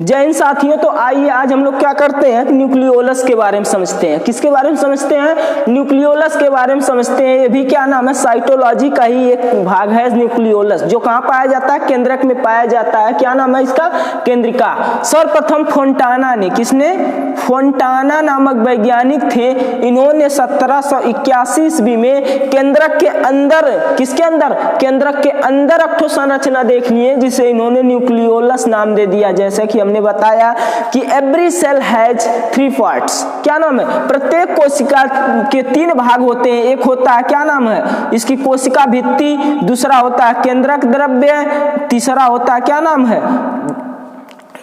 जय हिंद साथियों। तो आइए आज हम लोग क्या करते हैं, न्यूक्लियोलस के बारे में समझते हैं। किसके बारे में समझते हैं? न्यूक्लियोलस के बारे में समझते हैं। ये भी क्या नाम है, साइटोलॉजी का ही एक भाग है न्यूक्लियोलस, जो कहाँ पाया जाता है, केंद्रक में पाया जाता है। क्या नाम है इसका? केंद्रिका। सर्वप्रथम फोंटाना ने, किसने? फोंटाना नामक वैज्ञानिक थे। इन्होंने 1781 ईस्वी में केंद्रक के अंदर, किसके अंदर? केंद्रक के अंदर अक्ठो संरचना देख लिए, जिसे इन्होंने न्यूक्लियोलस नाम दे दिया। जैसे कि हमने बताया कि एवरी सेल हैज 3 पार्ट्स। क्या नाम है? प्रत्येक कोशिका के 3 भाग होते हैं। एक होता है, क्या नाम है इसकी, कोशिका भित्ति, दूसरा होता है केंद्रक द्रव्य, तीसरा होता है, क्या नाम है,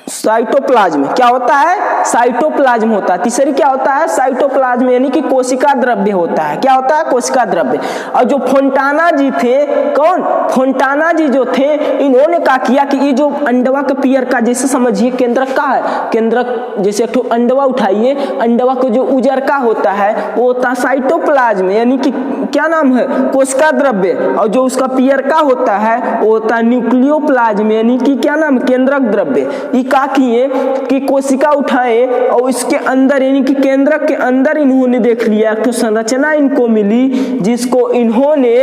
साइटोप्लाज्म। क्या होता है? साइटोप्लाज्म होता है। तीसरी क्या होता है? साइटोप्लाज्म, यानी कि कोशिका द्रव्य होता है। क्या होता है? कोशिका द्रव्य। और जो फोंटाना जी थे, कौन? फोंटाना जी जो थे, इन्होंने क्या किया कि ये जो अंडवा का पियर का, जैसे समझिए केंद्रक का है, केंद्रक जैसे एक अंडवा उठाइए, अंडवा को जो उजर का होता है वो होता है साइटोप्लाज्म, यानी कि क्या नाम है, कोशिका द्रव्य। और जो उसका पियर का होता है वो होता है न्यूक्लियोप्लाज्म, यानी कि क्या नाम, केंद्रक द्रव्य। ये क्या किए कि कोशिका उठाए और इसके अंदर, यानी कि केंद्रक के अंदर इन्होंने देख लिया तो संरचना इनको मिली, जिसको इन्होंने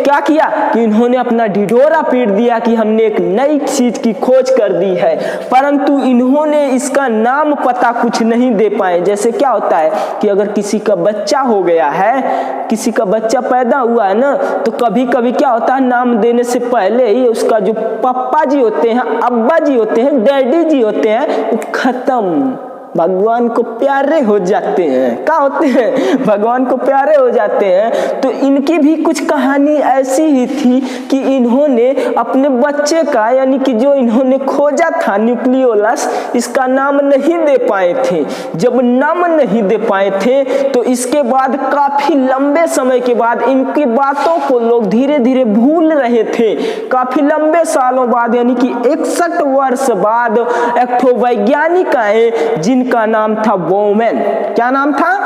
क्या किया कि इन्होंने अपना ढिढोरा पीट दिया कि हमने एक नई चीज की खोज कर दी है। परंतु इन्होंने इसका नाम पता कुछ नहीं दे पाए। जैसे क्या होता है कि अगर किसी का बच्चा हो गया है, किसी का बच्चा पैदा हुआ है ना, तो कभी कभी क्या होता है, नाम देने से पहले ही उसका जो पापा जी होते हैं, अब्बा जी होते हैं, डैडी जी होते हैं, वो खत्म, भगवान को प्यारे हो जाते हैं। क्या होते हैं? भगवान को प्यारे हो जाते हैं। तो इनकी भी कुछ कहानी ऐसी ही थी कि इन्होंने अपने बच्चे का, यानी कि जो इन्होंने खोजा था न्यूक्लियोलस, इसका नाम नहीं दे पाए थे। जब नाम नहीं दे पाए थे तो इसके बाद काफी लंबे समय के बाद इनकी बातों को लोग धीरे धीरे भूल रहे थे। काफी लंबे सालों बाद, यानी कि 61 वर्ष बाद एक ठो वैज्ञानिक आए जिनका नाम था बोमेन। क्या नाम था?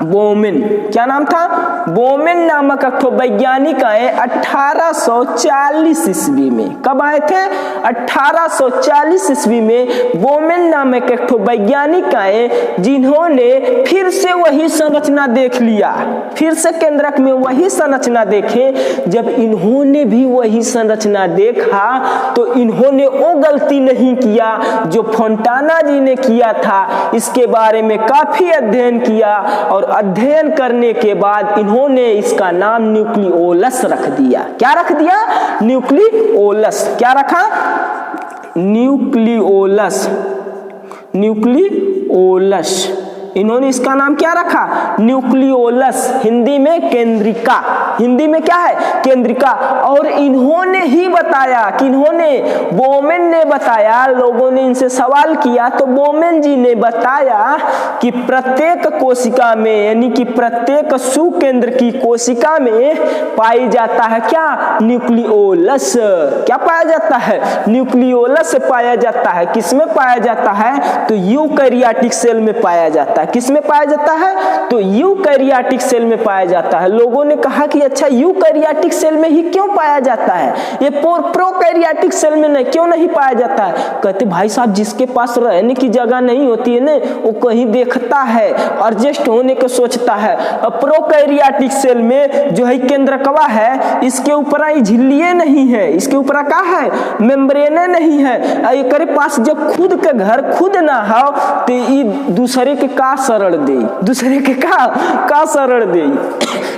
बोमेन। क्या नाम था? बोमेन नामक एक वैज्ञानिक आए 1840 ईस्वी में। कब आए थे? 1840 ईस्वी में बोमेन नामक एक वैज्ञानिक आए, जिन्होंने फिर से वही संरचना देख लिया, फिर से केंद्रक में वही संरचना देखे। जब इन्होंने भी वही संरचना देखा तो इन्होंने वो गलती नहीं किया जो फोंटाना जी ने किया था। इसके बारे में काफी अध्ययन किया और अध्ययन करने के बाद इन्होंने इसका नाम न्यूक्लियोलस रख दिया। क्या रख दिया? न्यूक्लियोलस। क्या रखा? न्यूक्लियोलस। न्यूक्लियोलस, इन्होंने इसका नाम क्या रखा? न्यूक्लियोलस। हिंदी में केंद्रिका। हिंदी में क्या है? केंद्रिका। और इन्होंने ही बताया कि इन्होंने, बोमेन ने बताया, लोगों ने इनसे सवाल किया तो बोमेन जी ने बताया कि प्रत्येक कोशिका में, यानी कि प्रत्येक सुकेंद्र की कोशिका में पाई जाता है क्या? न्यूक्लियोलस। क्या पाया जाता है? न्यूक्लियोलस पाया जाता है। किसमें पाया जाता है? तो यूकैरियोटिक सेल में पाया जाता है। किसमें पाया जाता है? तो यूकैरियोटिक सेल में पाया जाता है। लोगों ने कहा कि अच्छा, यूकैरियोटिक सेल में ही क्यों पाया जाता है, ये प्रोकैरियोटिक सेल में नहीं, क्यों नहीं पाया जाता है? कहते भाई साहब, जिसके पास रहने की जगह नहीं होती है ना, वो कहीं देखता है, एडजस्ट होने को सोचता है। प्रोकैरियोटिक सेल में जो है केंद्रकवा है, इसके ऊपर झिल्लियां नहीं है, इसके ऊपर क्या है, मेम्ब्रेने नहीं है। एक पास जब खुद के घर खुद ना हो तो ये दूसरे के का शरण दे, दूसरे के का शरण दे।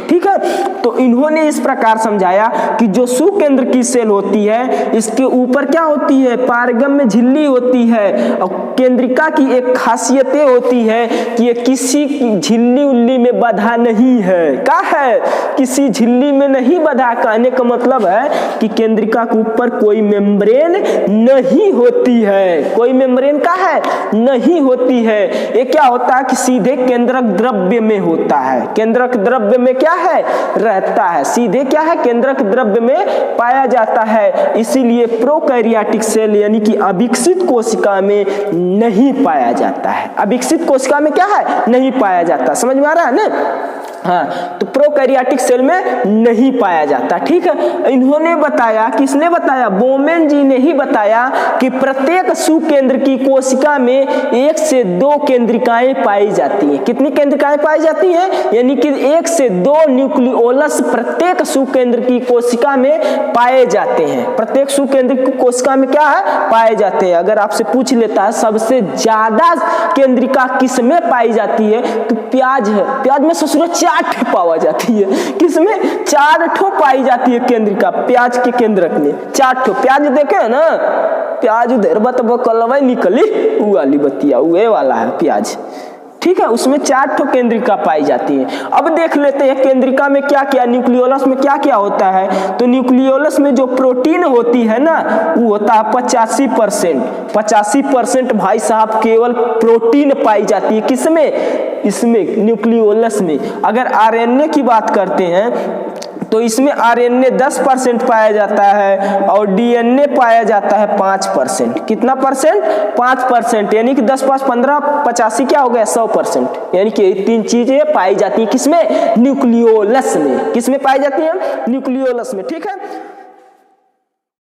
ठीक है, तो इन्होंने इस प्रकार समझाया कि जो सुकेंद्र की सेल होती है, इसके ऊपर क्या होती है, पारगम में झिल्ली होती है। और केंद्रिका की एक खासियतें होती है कि ये किसी झिल्ली उल्ली में बंधा नहीं है। क्या है? किसी झिल्ली में नहीं बंधा। कहने का मतलब है कि केंद्रिका के ऊपर कोई मेम्ब्रेन नहीं होती है। कोई मेम्ब्रेन का है? नहीं होती है। ये क्या होता है कि सीधे केंद्रक द्रव्य में होता है। केंद्रक द्रव्य में क्या है? रहता है। सीधे क्या है? केंद्रक द्रव्य में पाया जाता है। इसीलिए प्रोकैरियोटिक सेल, यानी कि अविकसित कोशिका में नहीं पाया जाता है। अविकसित कोशिका में क्या है? नहीं पाया जाता। समझ में आ रहा है ना? हाँ, तो प्रोकैरियोटिक सेल में नहीं पाया जाता। ठीक है, इन्होंने बताया, किसने बताया? बोमेन जी ने ही बताया कि प्रत्येक सुकेंद्र की कोशिका में 1 से 2 केंद्रिकाएं पाई जाती हैं। कितनी केंद्रिकाएं पाई जाती हैं? यानी कि 1 से 2 न्यूक्लियोलस प्रत्येक सुकेंद्र की कोशिका में पाए जाते हैं। प्रत्येक सुकेंद्र की कोशिका में क्या है? पाए जाते हैं। अगर आपसे पूछ लेता है सबसे ज्यादा केंद्रिका किस में पाई जाती है, तो प्याज है। प्याज में ससुर 4 पावा जाती है। किसमें? 4 पाई जाती है केंद्रिका, प्याज के केंद्रक में 4। प्याज देखे है ना, प्याज उधर बतबकलवा निकली, वो वाली बतिया, वो वाला है प्याज। ठीक है, उसमें 4 केंद्रिका पाई जाती है। अब देख लेते हैं केंद्रिका में क्या क्या, न्यूक्लियोलस में क्या क्या होता है। तो न्यूक्लियोलस में जो प्रोटीन होती है ना, वो होता है 85%। 85% भाई साहब केवल प्रोटीन पाई जाती है। किसमें? इसमें न्यूक्लियोलस में। अगर आरएनए की बात करते हैं तो इसमें आरएनए 10% पाया जाता है और डीएनए पाया जाता है 5%। कितना परसेंट? 5%। यानी कि 10 5 15 85 क्या हो गया? 100%। यानी कि 3 चीजें पाई जाती है। किसमें? न्यूक्लियोलस में। किसमें पाई जाती है? न्यूक्लियोलस में। ठीक है।